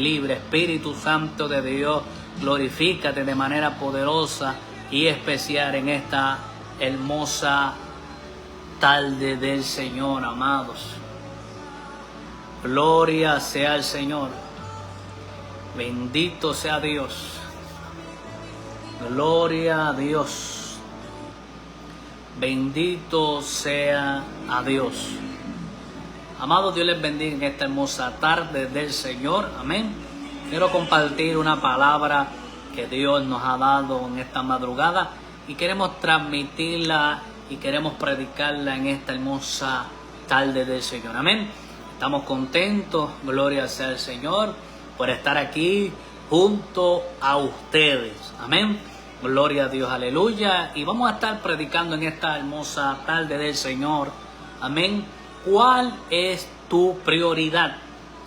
libre. Espíritu Santo de Dios, glorifícate de manera poderosa y especial en esta hermosa tarde del Señor, amados. Gloria sea el Señor. Bendito sea Dios. Gloria a Dios. Bendito sea a Dios. Amados, Dios les bendiga en esta hermosa tarde del Señor. Amén. Quiero compartir una palabra que Dios nos ha dado en esta madrugada y queremos transmitirla y queremos predicarla en esta hermosa tarde del Señor. Amén. Estamos contentos, gloria sea el Señor, por estar aquí junto a ustedes. Amén. Gloria a Dios, aleluya. Y vamos a estar predicando en esta hermosa tarde del Señor. Amén. ¿Cuál es tu prioridad?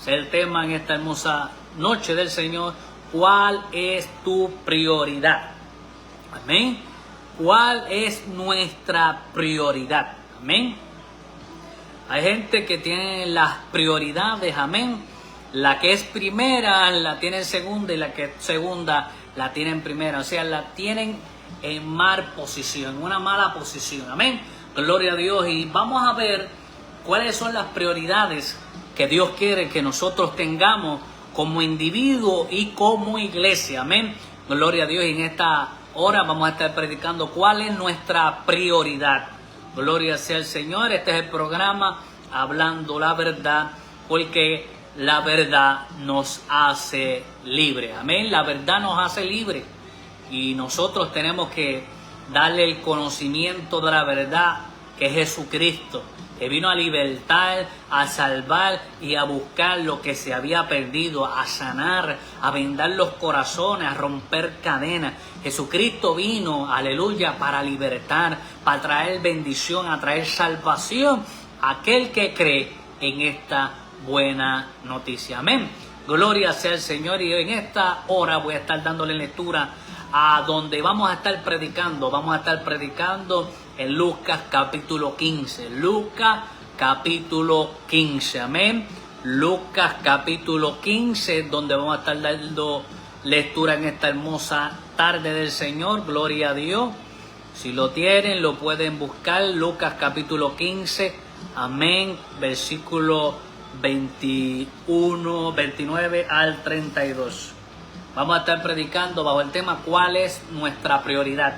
Es el tema en esta hermosa noche del Señor. ¿Cuál es tu prioridad? Amén. ¿Cuál es nuestra prioridad? Amén. Hay gente que tiene las prioridades, amén. La que es primera la tienen segunda y la que es segunda la tienen primera. O sea, la tienen en mal posición, en una mala posición. Amén. Gloria a Dios. Y vamos a ver cuáles son las prioridades que Dios quiere que nosotros tengamos como individuo y como iglesia. Amén. Gloria a Dios. Y en esta hora vamos a estar predicando cuál es nuestra prioridad. Gloria sea el Señor. Este es el programa Hablando la Verdad, porque la verdad nos hace libre. Amén. La verdad nos hace libre y nosotros tenemos que darle el conocimiento de la verdad, que es Jesucristo, que vino a libertar, a salvar y a buscar lo que se había perdido, a sanar, a vendar los corazones, a romper cadenas. Jesucristo vino, aleluya, para libertar, para traer bendición, a traer salvación a aquel que cree en esta buena noticia. Amén. Gloria sea el Señor. Y en esta hora voy a estar dándole lectura a donde vamos a estar predicando. Vamos a estar predicando en Lucas capítulo 15. Lucas capítulo 15. Amén. Lucas capítulo 15, donde vamos a estar dando lectura en esta hermosa tarde del Señor. Gloria a Dios. Si lo tienen, lo pueden buscar. Lucas capítulo 15. Amén. Versículo 21, 29 al 32. Vamos a estar predicando bajo el tema ¿cuál es nuestra prioridad?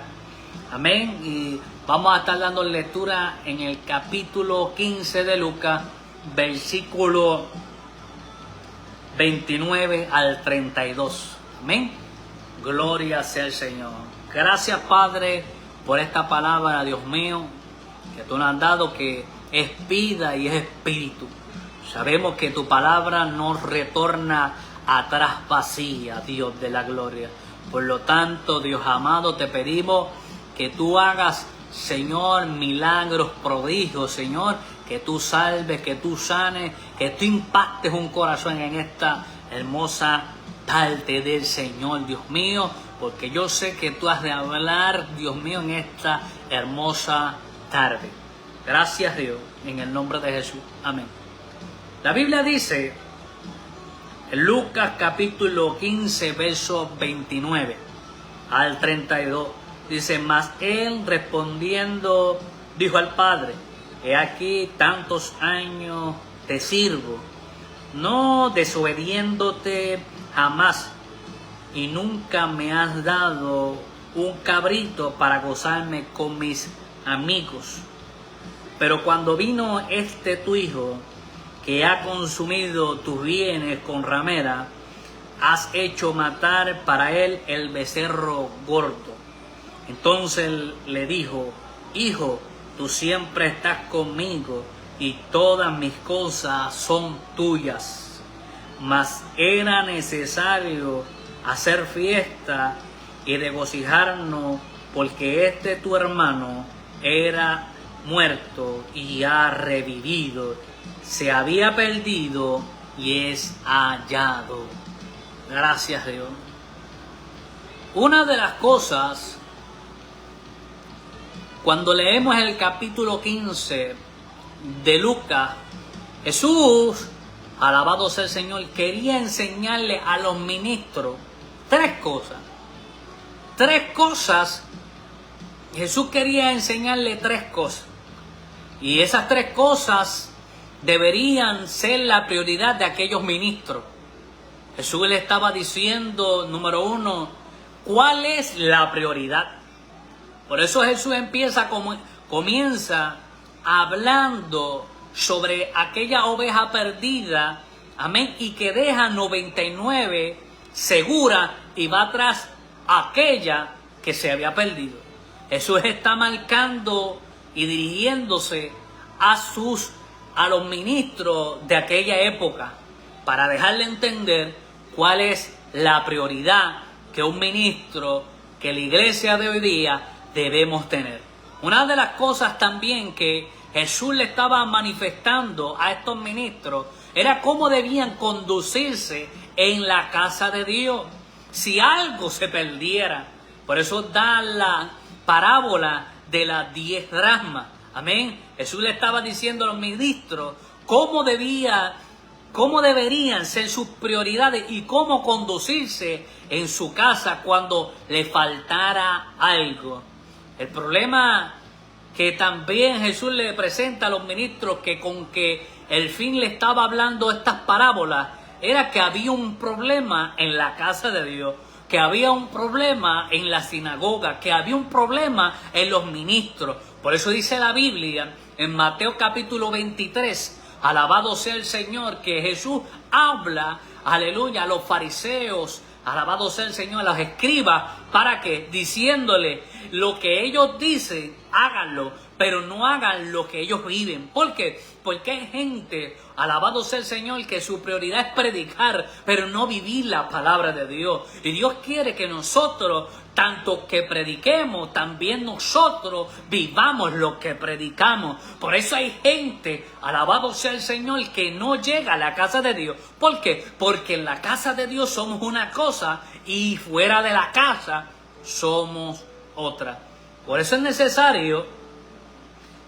Amén. Y vamos a estar dando lectura en el capítulo 15 de Lucas, versículo 29 al 32. Amén. Gloria sea el Señor. Gracias, Padre, por esta palabra, Dios mío, que tú nos has dado, que es vida y es espíritu. Sabemos que tu palabra no retorna atrás vacía, Dios de la gloria. Por lo tanto, Dios amado, te pedimos que tú hagas, Señor, milagros, prodigios, Señor, que tú salves, que tú sanes, que tú impactes un corazón en esta hermosa tarde del Señor, Dios mío, porque yo sé que tú has de hablar, Dios mío, en esta hermosa tarde. Gracias, Dios, en el nombre de Jesús. Amén. La Biblia dice en Lucas capítulo 15, verso 29 al 32, dice: mas él respondiendo dijo al Padre: he aquí tantos años te sirvo, no desobediéndote jamás, y nunca me has dado un cabrito para gozarme con mis amigos. Pero cuando vino este tu hijo, que ha consumido tus bienes con ramera, has hecho matar para él el becerro gordo. Entonces le dijo: hijo, tú siempre estás conmigo y todas mis cosas son tuyas. Mas era necesario hacer fiesta y regocijarnos, porque este tu hermano era muerto y ha revivido, se había perdido y es hallado. Gracias, Dios. Una de las cosas, cuando leemos el capítulo 15 de Lucas, Jesús alabado sea el Señor, quería enseñarle a los ministros tres cosas. Tres cosas. Jesús quería enseñarle tres cosas. Y esas tres cosas deberían ser la prioridad de aquellos ministros. Jesús le estaba diciendo, número uno, ¿cuál es la prioridad? Por eso Jesús comienza hablando sobre aquella oveja perdida, amén, y que deja 99 segura y va tras aquella que se había perdido. Jesús está marcando y dirigiéndose a los ministros de aquella época para dejarle entender cuál es la prioridad que un ministro, que la iglesia de hoy día debemos tener. Una de las cosas también que Jesús le estaba manifestando a estos ministros era cómo debían conducirse en la casa de Dios si algo se perdiera. Por eso da la parábola de las 10 dracmas. Amén. Jesús le estaba diciendo a los ministros cómo deberían ser sus prioridades y cómo conducirse en su casa cuando le faltara algo. El problema que también Jesús le presenta a los ministros, que con que el fin le estaba hablando estas parábolas, era que había un problema en la casa de Dios, que había un problema en la sinagoga, que había un problema en los ministros. Por eso dice la Biblia en Mateo capítulo 23, alabado sea el Señor, que Jesús habla, aleluya, a los fariseos, alabado sea el Señor, a los escribas, ¿para qué? Diciéndole, lo que ellos dicen, háganlo, pero no hagan lo que ellos viven. ¿Por qué? Porque hay gente, alabado sea el Señor, que su prioridad es predicar, pero no vivir la palabra de Dios. Y Dios quiere que nosotros, tanto que prediquemos, también nosotros vivamos lo que predicamos. Por eso hay gente, alabado sea el Señor, que no llega a la casa de Dios. ¿Por qué? Porque en la casa de Dios somos una cosa y fuera de la casa somos otra. Por eso es necesario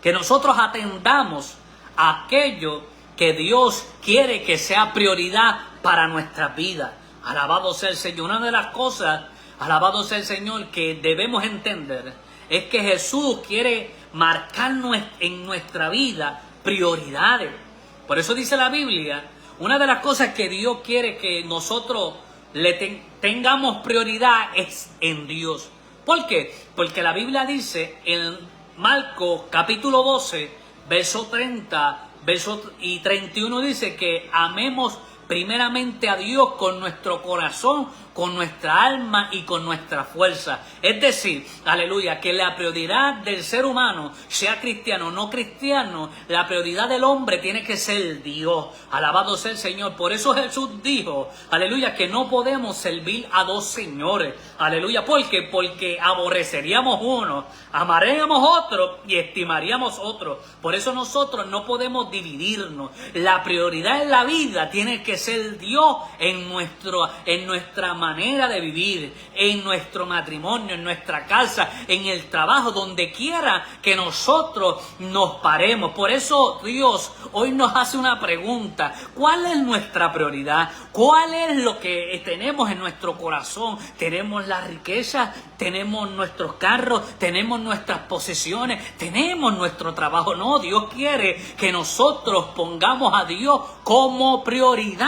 que nosotros atendamos a aquello que Dios quiere que sea prioridad para nuestra vida. Alabado sea el Señor. Una de las cosas, alabado sea el Señor, que debemos entender es que Jesús quiere marcarnos en nuestra vida prioridades. Por eso dice la Biblia, una de las cosas que Dios quiere que nosotros tengamos prioridad es en Dios. ¿Por qué? Porque la Biblia dice en Marcos capítulo 12, verso 30 y 31, dice que amemos primeramente a Dios con nuestro corazón, con nuestra alma y con nuestra fuerza. Es decir, aleluya, que la prioridad del ser humano, sea cristiano o no cristiano, la prioridad del hombre tiene que ser Dios. Alabado sea el Señor. Por eso Jesús dijo, aleluya, que no podemos servir a dos señores. Aleluya, ¿por qué? Porque aborreceríamos uno, amaríamos otro y estimaríamos otro. Por eso nosotros no podemos dividirnos. La prioridad en la vida tiene que ser Dios en nuestra manera de vivir, en nuestro matrimonio, en nuestra casa, en el trabajo, donde quiera que nosotros nos paremos. Por eso Dios hoy nos hace una pregunta: ¿cuál es nuestra prioridad? ¿Cuál es lo que tenemos en nuestro corazón? ¿Tenemos la riqueza? ¿Tenemos nuestros carros? ¿Tenemos nuestras posesiones? ¿Tenemos nuestro trabajo? No, Dios quiere que nosotros pongamos a Dios como prioridad.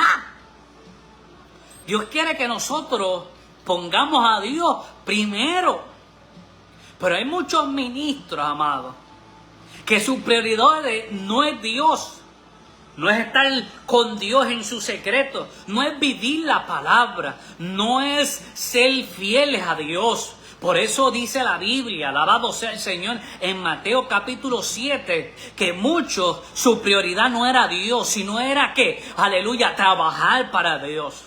Dios quiere que nosotros pongamos a Dios primero. Pero hay muchos ministros, amados, que su prioridad no es Dios. No es estar con Dios en su secreto. No es vivir la palabra. No es ser fieles a Dios. Por eso dice la Biblia, alabado sea el Señor, en Mateo capítulo 7, que muchos, su prioridad no era Dios, sino era ¿qué? Aleluya, trabajar para Dios.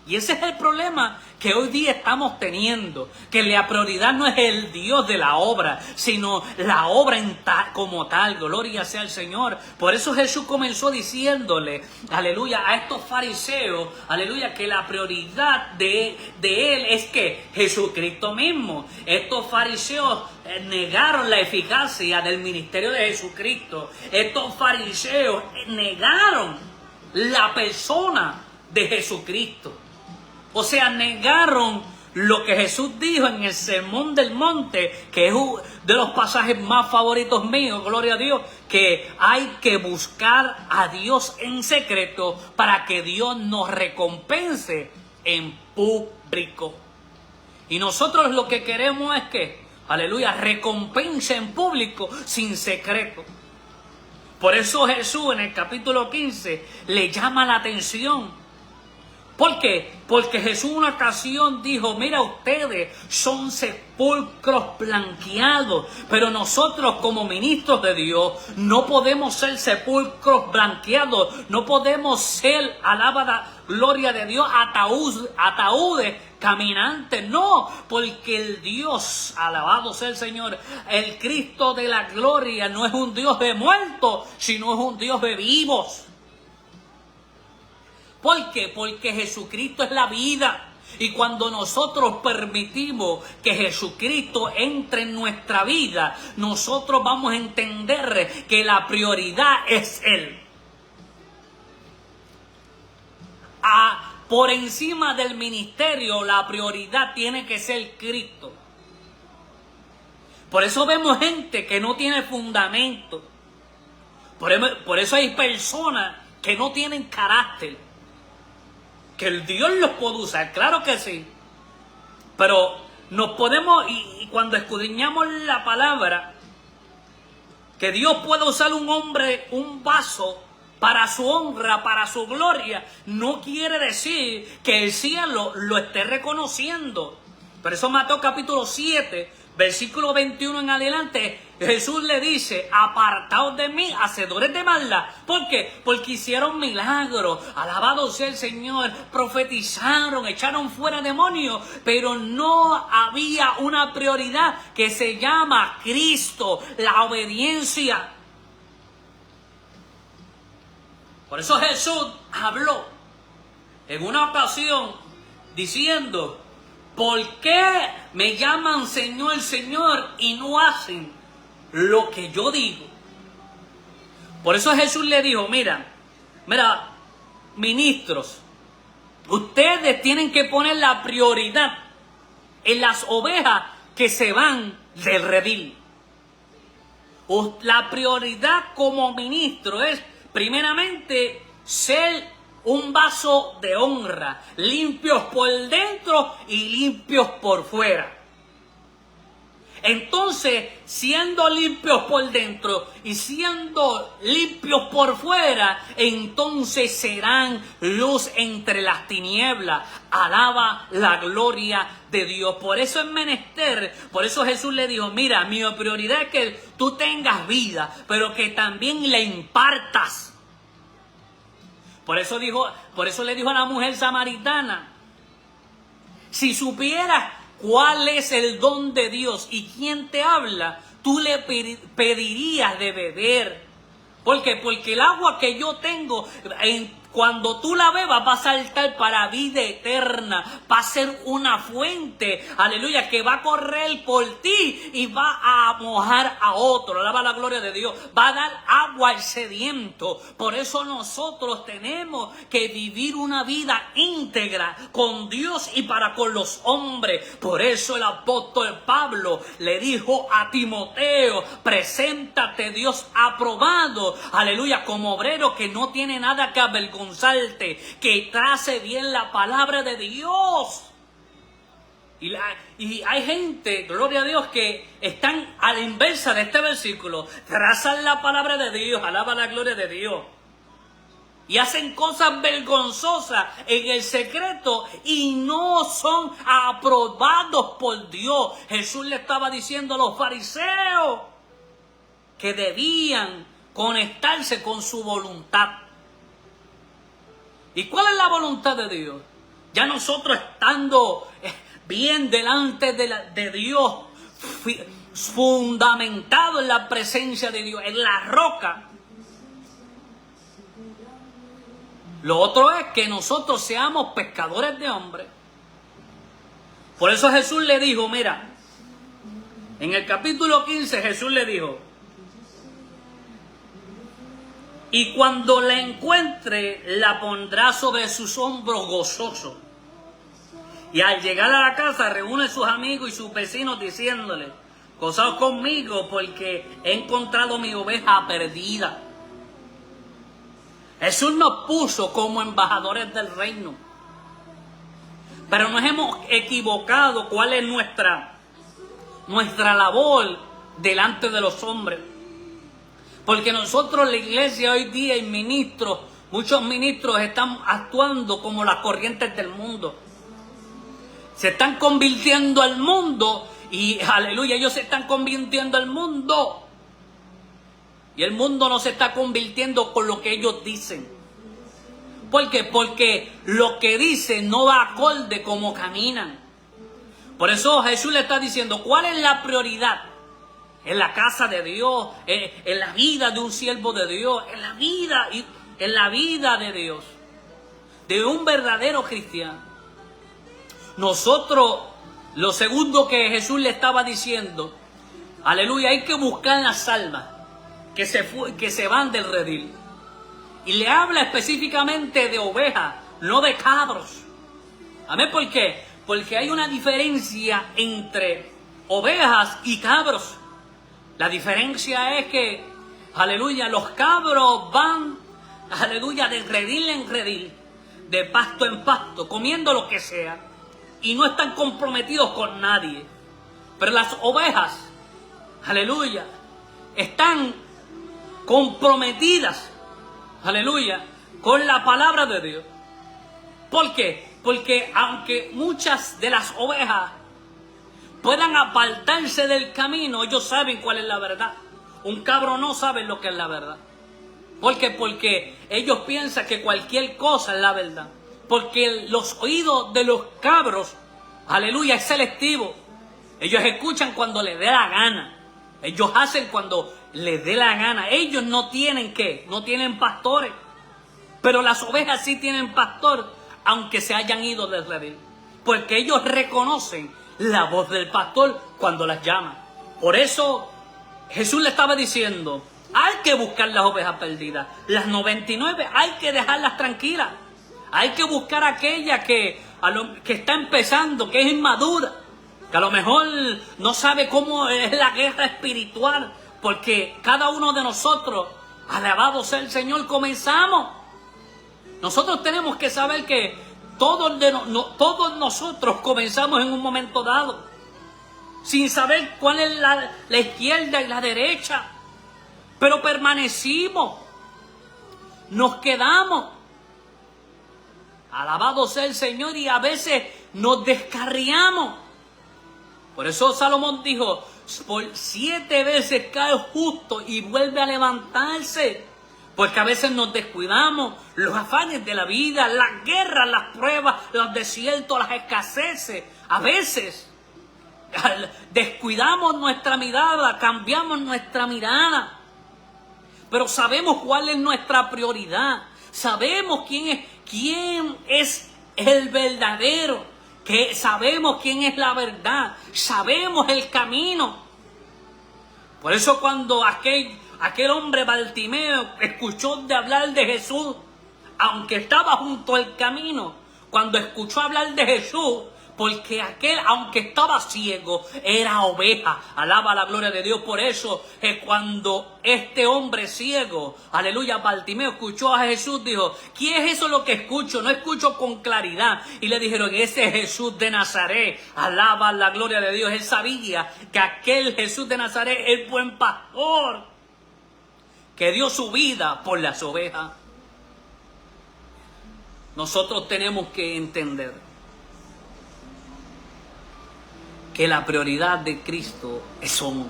Y ese es el problema que hoy día estamos teniendo, que la prioridad no es el Dios de la obra, sino la obra como tal. Gloria sea al Señor. Por eso Jesús comenzó diciéndole, aleluya, a estos fariseos, aleluya, que la prioridad de Él es que Jesucristo mismo. Estos fariseos negaron la eficacia del ministerio de Jesucristo. Estos fariseos negaron la persona de Jesucristo. O sea, negaron lo que Jesús dijo en el Sermón del Monte, que es uno de los pasajes más favoritos míos, gloria a Dios, que hay que buscar a Dios en secreto para que Dios nos recompense en público. Y nosotros lo que queremos es que, aleluya, recompensa en público sin secreto. Por eso Jesús en el capítulo 15 le llama la atención. ¿Por qué? Porque Jesús en una ocasión dijo, mira, ustedes son sepulcros blanqueados, pero nosotros como ministros de Dios no podemos ser sepulcros blanqueados, no podemos ser, alabada gloria de Dios, ataúdes caminantes, no, porque el Dios, alabado sea el Señor, el Cristo de la gloria no es un Dios de muertos, sino es un Dios de vivos. ¿Por qué? Porque Jesucristo es la vida. Y cuando nosotros permitimos que Jesucristo entre en nuestra vida, nosotros vamos a entender que la prioridad es Él. Por encima del ministerio, la prioridad tiene que ser Cristo. Por eso vemos gente que no tiene fundamento. Por eso hay personas que no tienen carácter. Que el Dios los puede usar, claro que sí. Pero nos podemos, y cuando escudriñamos la palabra, que Dios puede usar un hombre, un vaso, para su honra, para su gloria, no quiere decir que el cielo lo esté reconociendo. Por eso Mateo capítulo 7, versículo 21 en adelante, Jesús le dice, apartaos de mí, hacedores de maldad. ¿Por qué? Porque hicieron milagros, alabado sea el Señor, profetizaron, echaron fuera demonios, pero no había una prioridad que se llama Cristo, la obediencia. Por eso Jesús habló en una ocasión diciendo, ¿por qué me llaman Señor, Señor y no hacen lo que yo digo? Por eso Jesús le dijo, mira, ministros, ustedes tienen que poner la prioridad en las ovejas que se van del redil. La prioridad como ministro es, primeramente, ser un vaso de honra, limpios por dentro y limpios por fuera. Entonces, siendo limpios por dentro y siendo limpios por fuera, entonces serán luz entre las tinieblas. Alaba la gloria de Dios. Por eso es menester, por eso Jesús le dijo, mira, mi prioridad es que tú tengas vida, pero que también le impartas. Por eso le dijo a la mujer samaritana, si supieras cuál es el don de Dios y quién te habla, tú le pedirías de beber. ¿Por qué? Porque el agua que yo tengo, cuando tú la bebas, va a saltar para vida eterna. Va a ser una fuente, aleluya, que va a correr por ti y va a mojar a otro. Alaba la gloria de Dios. Va a dar agua al sediento. Por eso nosotros tenemos que vivir una vida íntegra con Dios y para con los hombres. Por eso el apóstol Pablo le dijo a Timoteo, preséntate Dios aprobado, aleluya, como obrero que no tiene nada que avergonzarte, que trace bien la palabra de Dios. Y hay gente, gloria a Dios, que están a la inversa de este versículo, trazan la palabra de Dios, alaba la gloria de Dios, y hacen cosas vergonzosas en el secreto y no son aprobados por Dios. Jesús le estaba diciendo a los fariseos que debían conectarse con su voluntad. ¿Y cuál es la voluntad de Dios? Ya nosotros estando bien delante de Dios, fundamentado en la presencia de Dios, en la roca. Lo otro es que nosotros seamos pescadores de hombres. Por eso Jesús le dijo, mira, en el capítulo 15 Jesús le dijo, Y cuando la encuentre, la pondrá sobre sus hombros gozoso. Y al llegar a la casa, reúne a sus amigos y sus vecinos diciéndole: gozaos conmigo porque he encontrado mi oveja perdida. Jesús nos puso como embajadores del reino. Pero nos hemos equivocado cuál es nuestra labor delante de los hombres. Porque nosotros, la iglesia hoy día, y ministros, muchos ministros están actuando como las corrientes del mundo. Se están convirtiendo al mundo y, aleluya, ellos se están convirtiendo al mundo. Y el mundo no se está convirtiendo con lo que ellos dicen. ¿Por qué? Porque lo que dicen no va acorde como caminan. Por eso Jesús le está diciendo, ¿cuál es la prioridad? En la casa de Dios, en la vida de un siervo de Dios, en la vida de Dios, de un verdadero cristiano. Nosotros, lo segundo que Jesús le estaba diciendo, aleluya, hay que buscar las almas que se van del redil. Y le habla específicamente de ovejas, no de cabros. ¿Amén? ¿Por qué? Porque hay una diferencia entre ovejas y cabros. La diferencia es que, aleluya, los cabros van, aleluya, de redil en redil, de pasto en pasto, comiendo lo que sea, y no están comprometidos con nadie. Pero las ovejas, aleluya, están comprometidas, aleluya, con la palabra de Dios. ¿Por qué? Porque aunque muchas de las ovejas puedan apartarse del camino, ellos saben cuál es la verdad. Un cabro no sabe lo que es la verdad. ¿Por qué? Porque ellos piensan que cualquier cosa es la verdad. Porque los oídos de los cabros, aleluya, es selectivo. Ellos escuchan cuando les dé la gana. Ellos hacen cuando les dé la gana. Ellos no tienen ¿qué? No tienen pastores. Pero las ovejas sí tienen pastor, aunque se hayan ido del redil. Porque ellos reconocen la voz del pastor cuando las llama. Por eso Jesús le estaba diciendo, hay que buscar las ovejas perdidas. Las 99 hay que dejarlas tranquilas. Hay que buscar aquella que está empezando, que es inmadura, que a lo mejor no sabe cómo es la guerra espiritual. Porque cada uno de nosotros, alabado sea el Señor, comenzamos. Nosotros tenemos que saber que todos nosotros comenzamos en un momento dado, sin saber cuál es la izquierda y la derecha, pero permanecimos, nos quedamos, alabado sea el Señor, y a veces nos descarriamos. Por eso Salomón dijo, por 7 veces cae justo y vuelve a levantarse. Porque a veces nos descuidamos, los afanes de la vida, las guerras, las pruebas, los desiertos, las escaseces. A veces descuidamos nuestra mirada, cambiamos nuestra mirada. Pero sabemos cuál es nuestra prioridad. Sabemos quién es el verdadero. Sabemos quién es la verdad. Sabemos el camino. Por eso cuando aquel hombre Bartimeo escuchó de hablar de Jesús, aunque estaba junto al camino, cuando escuchó hablar de Jesús, porque aunque estaba ciego, era oveja. Alaba la gloria de Dios. Por eso, cuando este hombre ciego, aleluya, Bartimeo, escuchó a Jesús, dijo, ¿qué es eso lo que escucho? No escucho con claridad. Y le dijeron, ese es Jesús de Nazaret. Alaba la gloria de Dios. Él sabía que aquel Jesús de Nazaret es el buen pastor, que dio su vida por las ovejas. Nosotros tenemos que entender que la prioridad de Cristo son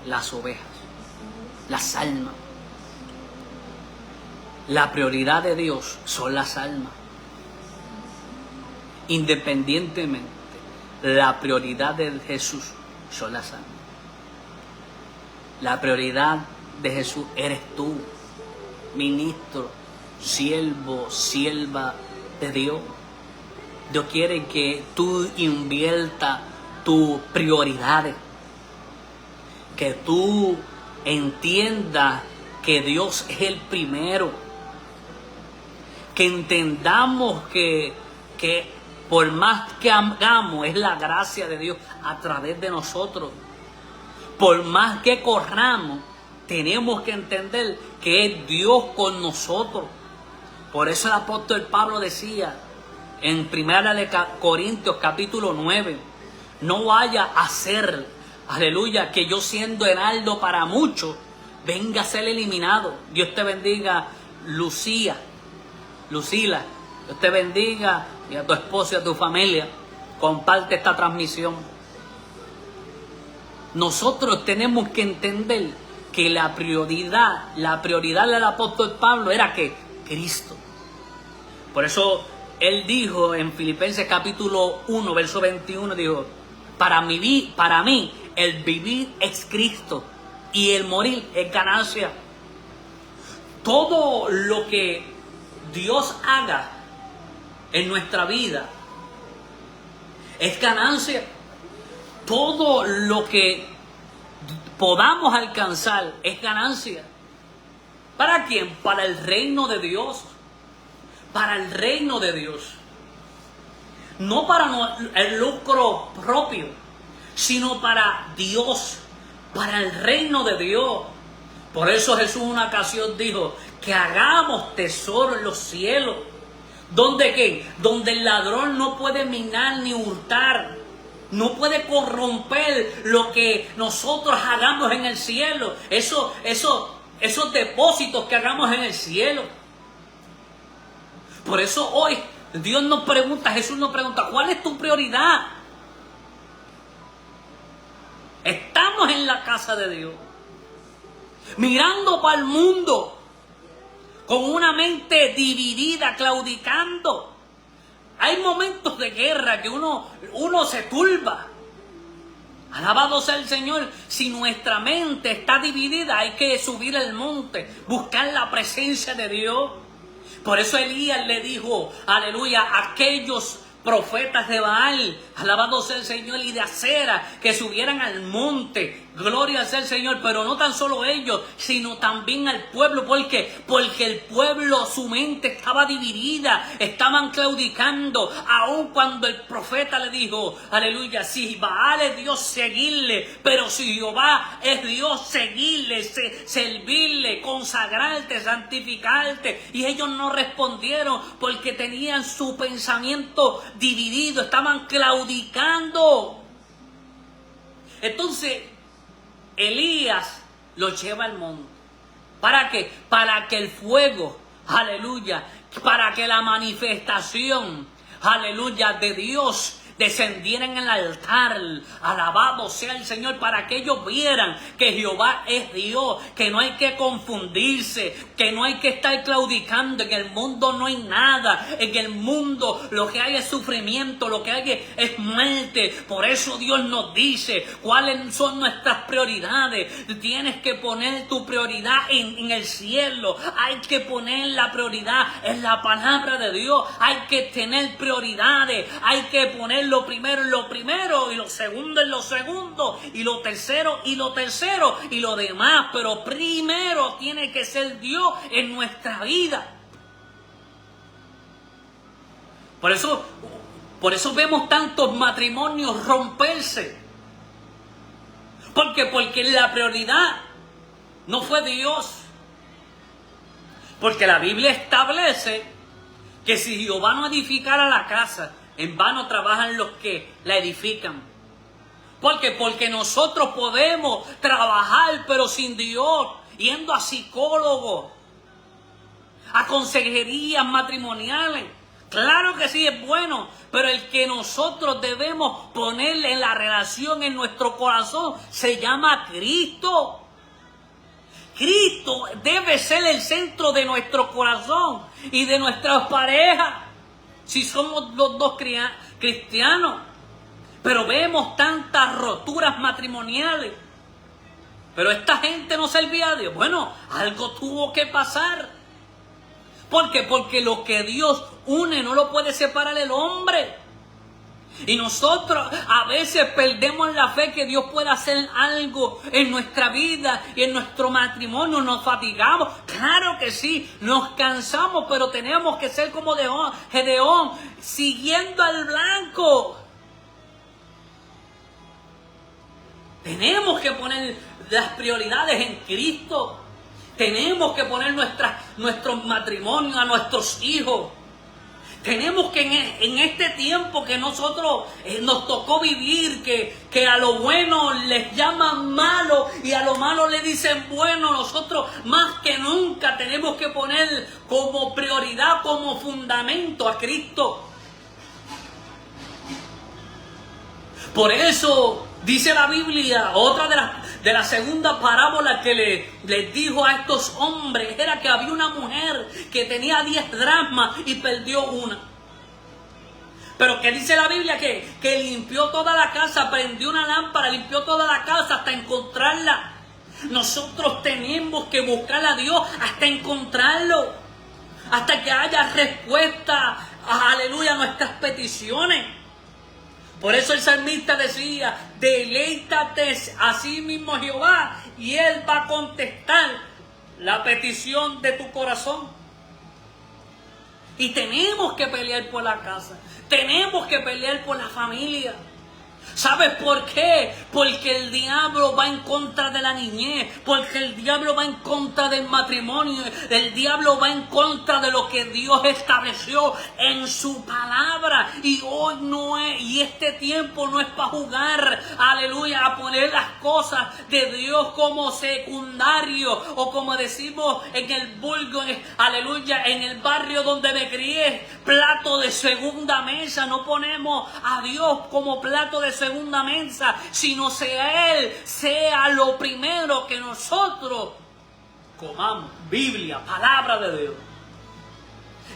las ovejas, las almas. La prioridad de Dios son las almas. Independientemente, la prioridad de Jesús son las almas. La prioridad de Jesús eres tú, ministro, siervo, sierva de Dios. Dios quiere que tú inviertas tus prioridades, que tú entiendas que Dios es el primero. Que entendamos que por más que hagamos, es la gracia de Dios a través de nosotros. Por más que corramos, tenemos que entender que es Dios con nosotros. Por eso el apóstol Pablo decía en 1 Corintios capítulo 9, no vaya a ser, aleluya, que yo siendo heraldo para muchos, venga a ser eliminado. Dios te bendiga, Lucila, Dios te bendiga, y a tu esposo y a tu familia. Comparte esta transmisión. Nosotros tenemos que entender que la prioridad del apóstol Pablo era que Cristo. Por eso él dijo en Filipenses capítulo 1, verso 21, dijo, para mí el vivir es Cristo y el morir es ganancia. Todo lo que Dios haga en nuestra vida es ganancia. Todo lo que podamos alcanzar es ganancia. ¿Para quién? Para el reino de Dios. Para el reino de Dios. No para el lucro propio, sino para Dios, para el reino de Dios. Por eso Jesús en una ocasión dijo que hagamos tesoro en los cielos. ¿Dónde qué? Donde el ladrón no puede minar ni hurtar. No puede corromper lo que nosotros hagamos en el cielo. Esos depósitos que hagamos en el cielo. Por eso hoy Dios nos pregunta, Jesús nos pregunta, ¿cuál es tu prioridad? Estamos en la casa de Dios, mirando para el mundo, con una mente dividida, claudicando. Hay momentos de guerra que uno se turba. Alabado sea el Señor. Si nuestra mente está dividida, hay que subir al monte, buscar la presencia de Dios. Por eso Elías le dijo, aleluya, a aquellos profetas de Baal, alabado sea el Señor, y de Acera, que subieran al monte, gloria sea el Señor, pero no tan solo ellos, sino también al pueblo, porque el pueblo, su mente estaba dividida, estaban claudicando, aun cuando el profeta le dijo, aleluya, si Baal es Dios, seguirle, pero si Jehová es Dios, seguirle, servirle, consagrarte, santificarte, y ellos no respondieron, porque tenían su pensamiento dividido, estaban claudicando. Entonces Elías lo lleva al monte. ¿Para qué? Para que el fuego, aleluya, para que la manifestación, aleluya, de Dios descendiera en el altar. Alabado sea el Señor, para que ellos vieran que Jehová es Dios, que no hay que confundirse, que no hay que estar claudicando. En el mundo no hay nada, en el mundo lo que hay es sufrimiento, lo que hay es muerte. Por eso Dios nos dice cuáles son nuestras prioridades. Tienes que poner tu prioridad en el cielo, hay que poner la prioridad en la palabra de Dios, hay que tener prioridades, hay que poner lo primero en lo primero, y lo segundo en lo segundo, y lo tercero y lo tercero, y lo demás. Pero primero tiene que ser Dios en nuestra vida. Por eso vemos tantos matrimonios romperse. Porque la prioridad no fue Dios. Porque la Biblia establece que si Jehová no edificara la casa, en vano trabajan los que la edifican. ¿Por qué? Porque nosotros podemos trabajar, pero sin Dios, yendo a psicólogos, a consejerías matrimoniales. Claro que sí es bueno, pero el que nosotros debemos ponerle en la relación en nuestro corazón se llama Cristo. Cristo debe ser el centro de nuestro corazón y de nuestras parejas, si somos los dos cristianos. Pero vemos tantas roturas matrimoniales. Pero esta gente no servía a Dios. Bueno, algo tuvo que pasar. ¿Por qué? Porque lo que Dios une no lo puede separar el hombre. Y nosotros a veces perdemos la fe que Dios puede hacer algo en nuestra vida y en nuestro matrimonio. Nos fatigamos, claro que sí, nos cansamos, pero tenemos que ser como Gedeón, siguiendo al blanco. Tenemos que poner las prioridades en Cristo. Tenemos que poner nuestros matrimonios, a nuestros hijos. Tenemos que en este tiempo que nosotros nos tocó vivir, que a lo bueno les llaman malo y a lo malo le dicen bueno, nosotros más que nunca tenemos que poner como prioridad, como fundamento a Cristo. Por eso dice la Biblia, otra de las segundas parábolas que les dijo a estos hombres, era que había una mujer que tenía 10 dracmas y perdió una. Pero que dice la Biblia que limpió toda la casa, prendió una lámpara, limpió toda la casa hasta encontrarla. Nosotros tenemos que buscar a Dios hasta encontrarlo, hasta que haya respuesta, aleluya, a nuestras peticiones. Por eso el salmista decía, deleítate a sí mismo Jehová, y Él va a contestar la petición de tu corazón. Y tenemos que pelear por la casa, tenemos que pelear por la familia. ¿Sabes por qué? Porque el diablo va en contra de la niñez, porque el diablo va en contra del matrimonio, el diablo va en contra de lo que Dios estableció en su palabra. Y hoy no es, y este tiempo no es para jugar, aleluya, a poner las cosas de Dios como secundario, o como decimos en el vulgo, aleluya, en el barrio donde me crié, plato de segunda mesa. No ponemos a Dios como plato de segunda mesa, sino sea Él, sea lo primero que nosotros comamos. Biblia, palabra de Dios.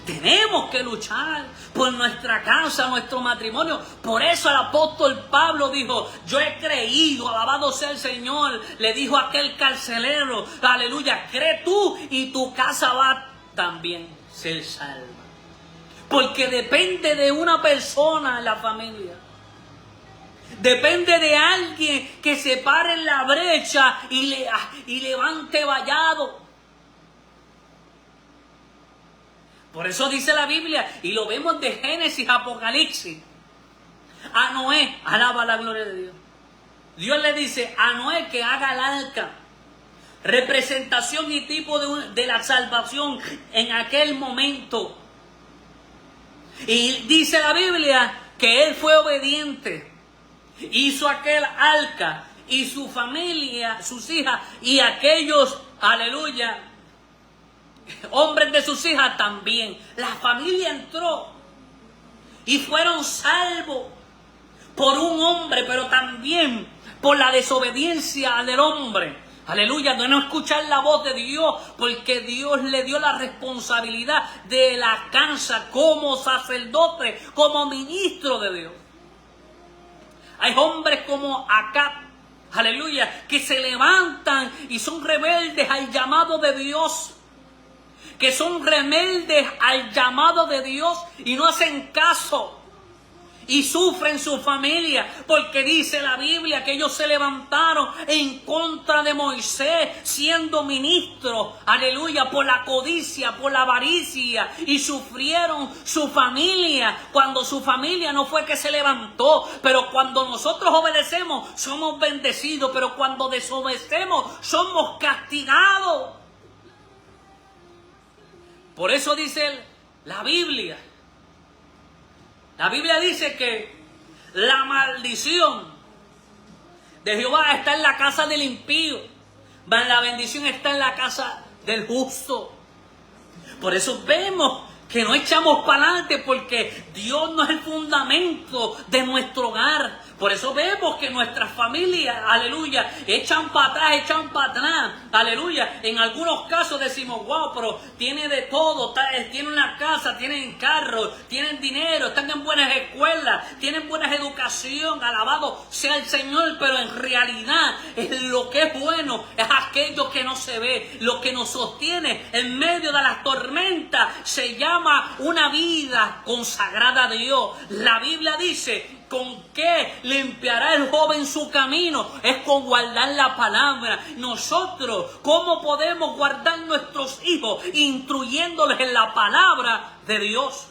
Tenemos que luchar por nuestra casa, nuestro matrimonio. Por eso el apóstol Pablo dijo, yo he creído, alabado sea el Señor. Le dijo a aquel carcelero, aleluya, cree tú y tu casa va también ser salva. Porque depende de una persona en la familia. Depende de alguien que se pare en la brecha y levante vallado. Por eso dice la Biblia, y lo vemos de Génesis a Apocalipsis. A Noé, alaba la gloria de Dios. Dios le dice a Noé que haga el arca. Representación y tipo de la salvación en aquel momento. Y dice la Biblia que él fue obediente. Hizo aquel arca y su familia, sus hijas y aquellos, aleluya, hombres de sus hijas también. La familia entró y fueron salvos por un hombre, pero también por la desobediencia del hombre. Aleluya, de no escuchar la voz de Dios, porque Dios le dio la responsabilidad de la casa como sacerdote, como ministro de Dios. Hay hombres como Acab, aleluya, que se levantan y son rebeldes al llamado de Dios. Que son rebeldes al llamado de Dios y no hacen caso. Y sufren su familia, porque dice la Biblia que ellos se levantaron en contra de Moisés, siendo ministros, aleluya, por la codicia, por la avaricia, y sufrieron su familia, cuando su familia no fue que se levantó. Pero cuando nosotros obedecemos, somos bendecidos, pero cuando desobedecemos, somos castigados. Por eso dice la Biblia. La Biblia dice que la maldición de Jehová está en la casa del impío, mas la bendición está en la casa del justo. Por eso vemos que no echamos para adelante, porque Dios no es el fundamento de nuestro hogar. Por eso vemos que nuestras familias, aleluya, echan para atrás, aleluya. En algunos casos decimos, wow, pero tiene de todo, tiene una casa, tienen carros, tienen dinero, están en buenas escuelas, tienen buena educación, alabado sea el Señor. Pero en realidad lo que es bueno es aquello que no se ve. Lo que nos sostiene en medio de las tormentas se llama ama una vida consagrada a Dios, la Biblia dice, ¿con qué limpiará el joven su camino? Es con guardar la palabra. Nosotros, ¿cómo podemos guardar nuestros hijos? Instruyéndoles en la palabra de Dios.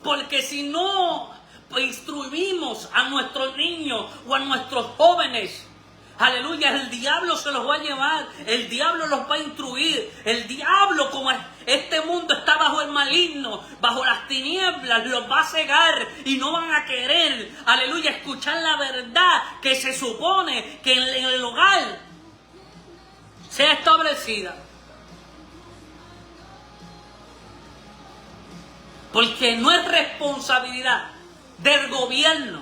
Porque si no instruimos a nuestros niños o a nuestros jóvenes, aleluya, el diablo se los va a llevar, el diablo los va a instruir, el diablo, como este mundo está bajo el maligno, bajo las tinieblas, los va a cegar y no van a querer, aleluya, escuchar la verdad que se supone que en el hogar sea establecida. Porque no es responsabilidad del gobierno,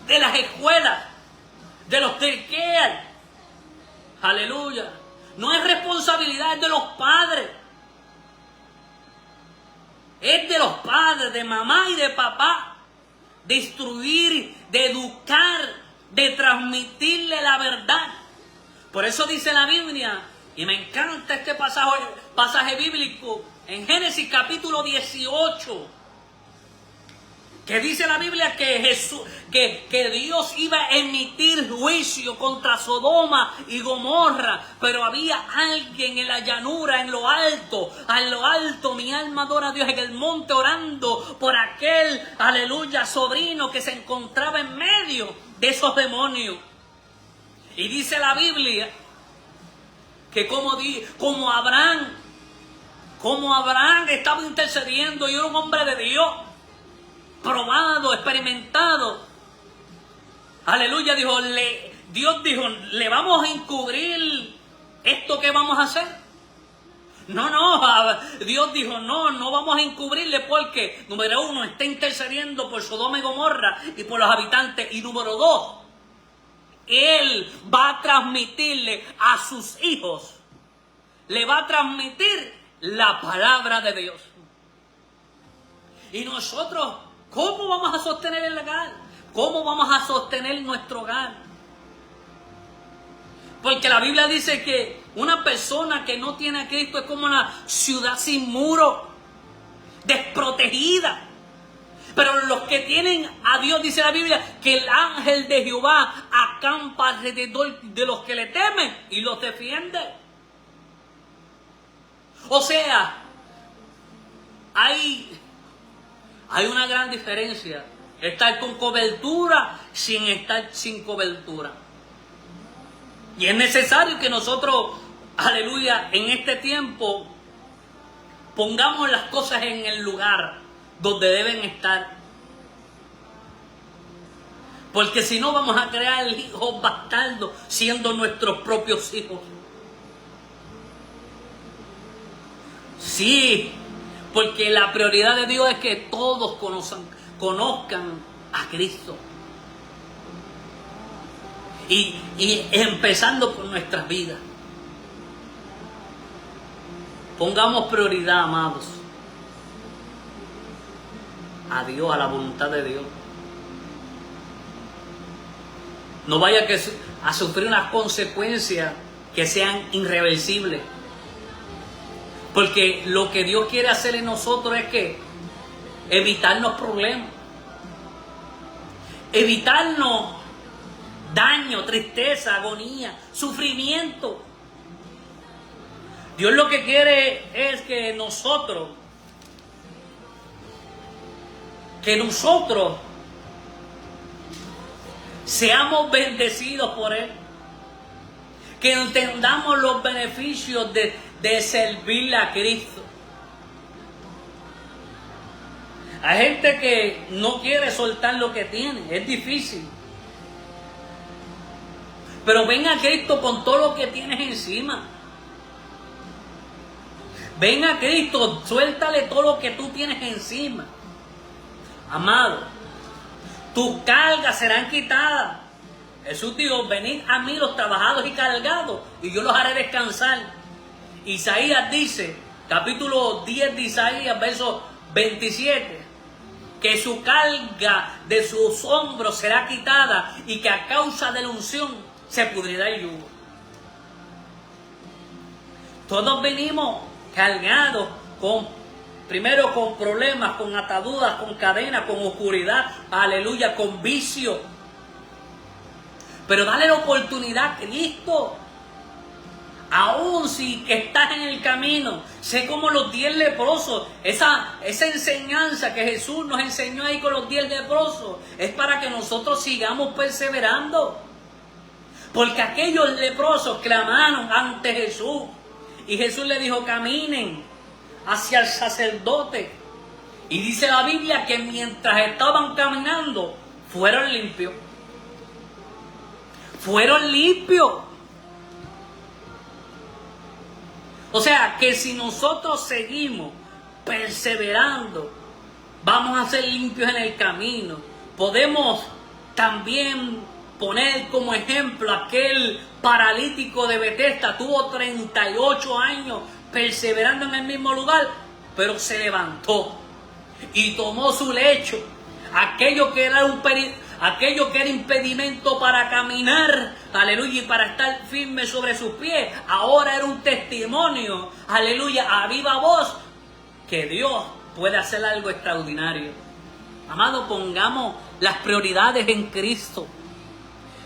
de las escuelas, de los daycare, aleluya, no es responsabilidad de los padres, es de los padres, de mamá y de papá, de instruir, de educar, de transmitirle la verdad. Por eso dice la Biblia, y me encanta este pasaje bíblico, en Génesis capítulo 18, que dice la Biblia que Dios iba a emitir juicio contra Sodoma y Gomorra, pero había alguien en la llanura, en lo alto, mi alma adora a Dios, en el monte orando por aquel, aleluya, sobrino que se encontraba en medio de esos demonios. Y dice la Biblia que como Abraham estaba intercediendo y era un hombre de Dios, probado, experimentado, aleluya, Dios dijo, ¿le vamos a encubrir esto que vamos a hacer? No, Dios dijo, no vamos a encubrirle porque, número uno, está intercediendo por Sodoma y Gomorra y por los habitantes, y número dos, Él va a transmitirle a sus hijos, le va a transmitir la palabra de Dios. Y nosotros, ¿cómo vamos a sostener el hogar? ¿Cómo vamos a sostener nuestro hogar? Porque la Biblia dice que una persona que no tiene a Cristo es como una ciudad sin muro, desprotegida. Pero los que tienen a Dios, dice la Biblia, que el ángel de Jehová acampa alrededor de los que le temen y los defiende. O sea, hay una gran diferencia. Estar con cobertura sin estar sin cobertura. Y es necesario que nosotros, aleluya, en este tiempo pongamos las cosas en el lugar donde deben estar. Porque si no vamos a crear hijos bastardos siendo nuestros propios hijos. Sí, porque la prioridad de Dios es que todos conozcan a Cristo. Y empezando por nuestras vidas. Pongamos prioridad, amados, a Dios, a la voluntad de Dios. No vaya a sufrir unas consecuencias que sean irreversibles. Porque lo que Dios quiere hacer en nosotros es que evitarnos problemas, evitarnos daño, tristeza, agonía, sufrimiento. Dios lo que quiere es que nosotros seamos bendecidos por Él, que entendamos los beneficios de servirle a Cristo. Hay gente que no quiere soltar lo que tiene, es difícil. Pero ven a Cristo con todo lo que tienes encima. Ven a Cristo, suéltale todo lo que tú tienes encima. Amado, tus cargas serán quitadas. Jesús dijo, venid a mí los trabajados y cargados, y yo los haré descansar. Isaías dice, capítulo 10 de Isaías, verso 27, que su carga de sus hombros será quitada y que a causa de la unción se pudrirá el yugo. Todos venimos cargados con Primero con problemas, con ataduras, con cadenas, con oscuridad, aleluya, con vicio. Pero dale la oportunidad a Cristo. Aún si que estás en el camino, sé como los 10 leprosos, esa enseñanza que Jesús nos enseñó ahí con los 10 leprosos, es para que nosotros sigamos perseverando. Porque aquellos leprosos clamaron ante Jesús, y Jesús le dijo, caminen hacia el sacerdote. Y dice la Biblia que mientras estaban caminando, fueron limpios. Fueron limpios. O sea, que si nosotros seguimos perseverando, vamos a ser limpios en el camino. Podemos también poner como ejemplo aquel paralítico de Betesda. Tuvo 38 años perseverando en el mismo lugar, pero se levantó y tomó su lecho. Aquello que era impedimento para caminar, aleluya, y para estar firme sobre sus pies, ahora era un testimonio, aleluya, a viva voz, que Dios puede hacer algo extraordinario. Amado, pongamos las prioridades en Cristo.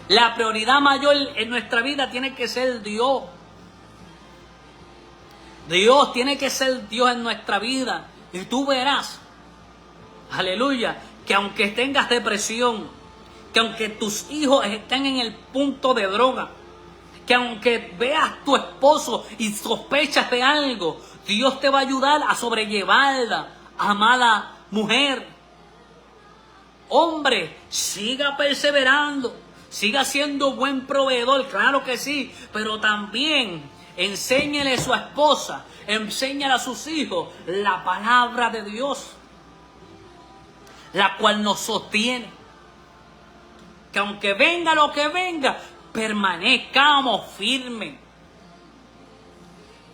La prioridad mayor en nuestra vida tiene que ser Dios. Dios tiene que ser Dios en nuestra vida. Y tú verás, aleluya, que aunque tengas depresión, que aunque tus hijos estén en el punto de droga, que aunque veas a tu esposo y sospechas de algo, Dios te va a ayudar a sobrellevarla, amada mujer. Hombre, siga perseverando, siga siendo buen proveedor, claro que sí, pero también enséñele a su esposa, enséñale a sus hijos la palabra de Dios, la cual nos sostiene. Que aunque venga lo que venga, permanezcamos firmes.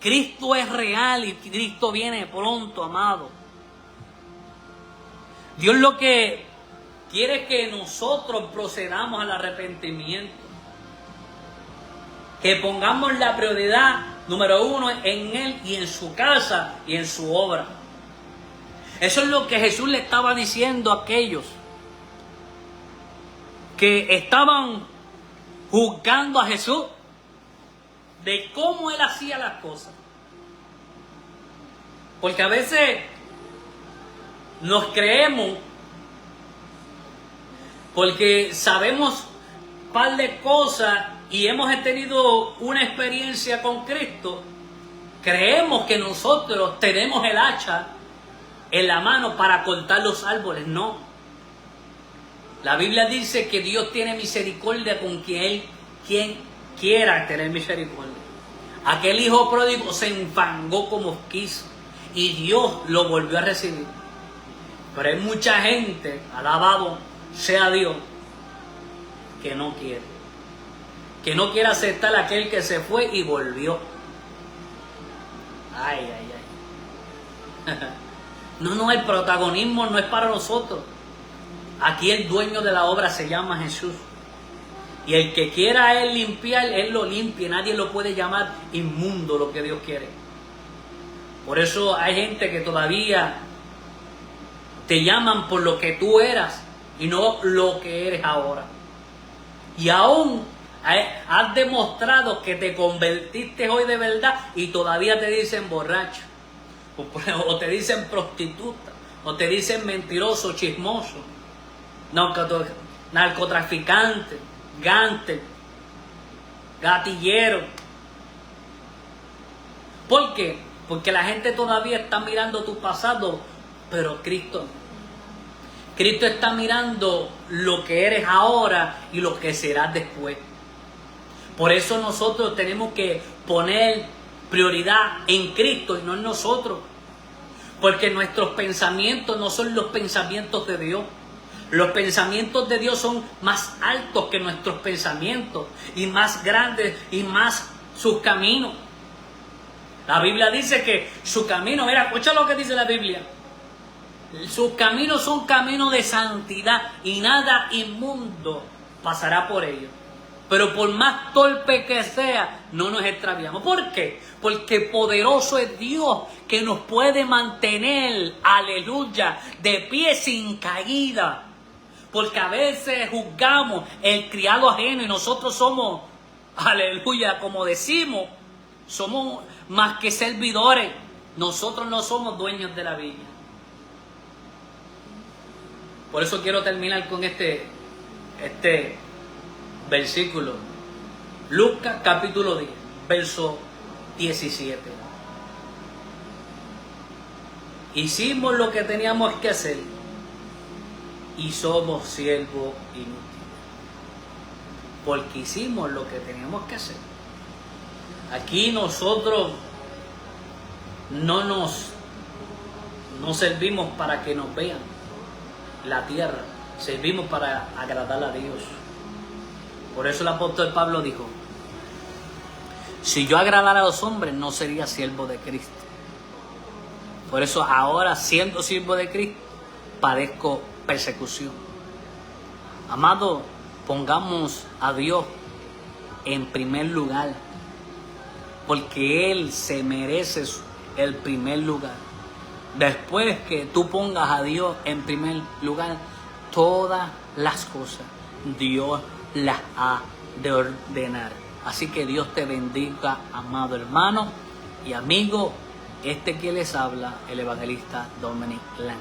Cristo es real y Cristo viene pronto, amado. Dios lo que quiere es que nosotros procedamos al arrepentimiento. Que pongamos la prioridad número 1 en Él y en su casa y en su obra. Eso es lo que Jesús le estaba diciendo a aquellos que estaban juzgando a Jesús de cómo Él hacía las cosas. Porque a veces nos creemos, porque sabemos un par de cosas y hemos tenido una experiencia con Cristo, creemos que nosotros tenemos el hacha en la mano para cortar los árboles. No. La Biblia dice que Dios tiene misericordia con quien quiera tener misericordia. Aquel hijo pródigo se enfangó como quiso y Dios lo volvió a recibir. Pero hay mucha gente, alabado sea Dios, que no quiere. Que no quiere aceptar a aquel que se fue y volvió. Ay, ay, ay. No, el protagonismo no es para nosotros. Aquí el dueño de la obra se llama Jesús. Y el que quiera a Él limpiar, Él lo limpia. Nadie lo puede llamar inmundo lo que Dios quiere. Por eso hay gente que todavía te llaman por lo que tú eras y no lo que eres ahora. Y aún has demostrado que te convertiste hoy de verdad y todavía te dicen borracho. O te dicen prostituta. O te dicen mentiroso, chismoso. Narcotraficante, gante, gatillero. ¿Por qué? Porque la gente todavía está mirando tu pasado, pero Cristo está mirando lo que eres ahora y lo que serás después. Por eso nosotros tenemos que poner prioridad en Cristo y no en nosotros. Porque nuestros pensamientos no son los pensamientos de Dios. Los pensamientos de Dios son más altos que nuestros pensamientos y más grandes y más sus caminos. La Biblia dice que su camino, mira, escucha lo que dice la Biblia. Sus caminos son caminos de santidad y nada inmundo pasará por ellos. Pero por más torpe que sea, no nos extraviamos. ¿Por qué? Porque poderoso es Dios que nos puede mantener, aleluya, de pie sin caída. Porque a veces juzgamos el criado ajeno y nosotros somos, aleluya, como decimos, somos más que servidores. Nosotros no somos dueños de la viña. Por eso quiero terminar con este versículo. Lucas capítulo 10, verso 17. Hicimos lo que teníamos que hacer y somos siervos inútiles. Porque hicimos lo que teníamos que hacer. Aquí nosotros no servimos para que nos vean la tierra, servimos para agradar a Dios. Por eso el apóstol Pablo dijo: si yo agradara a los hombres, no sería siervo de Cristo. Por eso ahora, siendo siervo de Cristo, padezco persecución. Amado, pongamos a Dios en primer lugar, porque Él se merece el primer lugar. Después que tú pongas a Dios en primer lugar, todas las cosas Dios las ha de ordenar. Así que Dios te bendiga, amado hermano y amigo. Que les habla, el evangelista Dominic Lange.